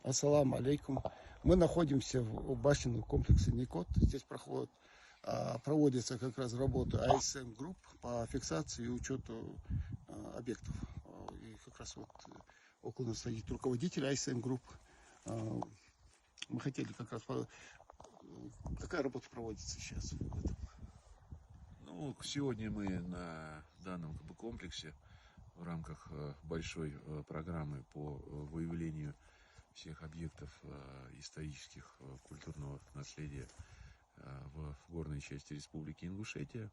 Ассаламу алейкум. Мы находимся в башенном комплексе Никот. Здесь проводится как раз работа АСМ групп по фиксации и учету объектов. И как раз вот около нас стоит руководитель АСМ групп. Мы хотели как раз... Какая работа проводится сейчас в этом? Ну, сегодня мы на данном комплексе в рамках большой программы по выявлению всех объектов исторических культурного наследия в горной части Республики Ингушетия.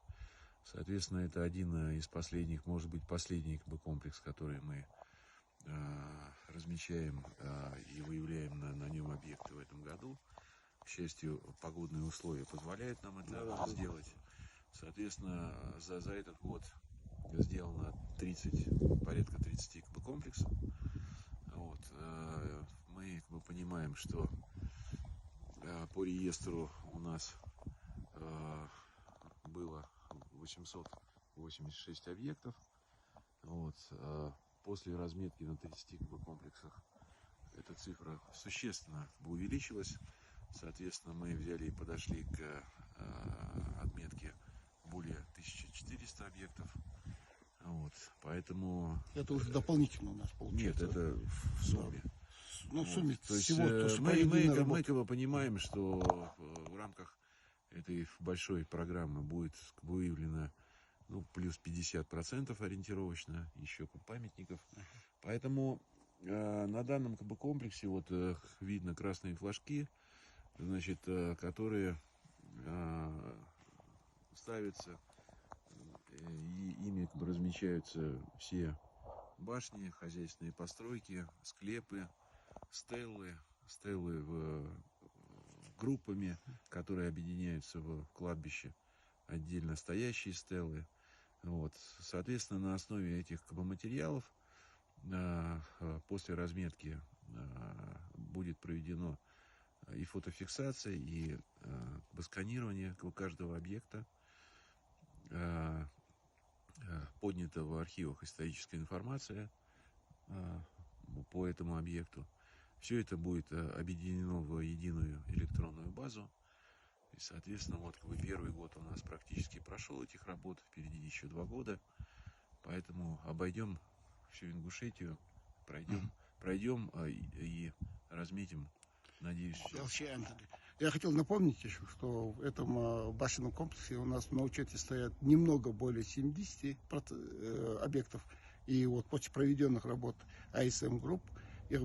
Соответственно, это один из последних, может быть, последний комплекс, который мы размечаем и выявляем на нем объекты в этом году. К счастью, погодные условия позволяют нам это сделать. Соответственно, за этот год сделано порядка 30 комплексов. Вот. Мы понимаем, что по реестру у нас было 886 объектов. Вот. После разметки на 30 комплексах эта цифра существенно увеличилась. Соответственно, мы взяли и подошли к отметке более 1400 объектов. Вот. Поэтому... Это уже дополнительно у нас получается. Нет, это в сумме. Да. Ну, в сумме То есть всего, мы понимаем, что в рамках этой большой программы будет выявлено плюс 50% ориентировочно, еще памятников. Поэтому на данном комплексе вот видно красные флажки, значит, которые ставятся, и ими размечаются все башни, хозяйственные постройки, склепы, стеллы группами, которые объединяются в кладбище, отдельно стоящие стеллы. Вот. Соответственно, на основе этих материалов после разметки будет проведено и фотофиксация, и сканирование каждого объекта, поднята в архивах историческая информация по этому объекту. Все это будет объединено в единую электронную базу. И, соответственно, вот первый год у нас практически прошел этих работ, впереди еще 2 года. Поэтому обойдем всю Ингушетию, пройдем и разметим, надеюсь, все. Я хотел напомнить еще, что в этом башенном комплексе у нас на учете стоят немного более 70 объектов. И вот после проведенных работ АСМ групп их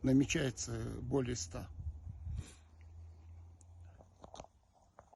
намечается более 100.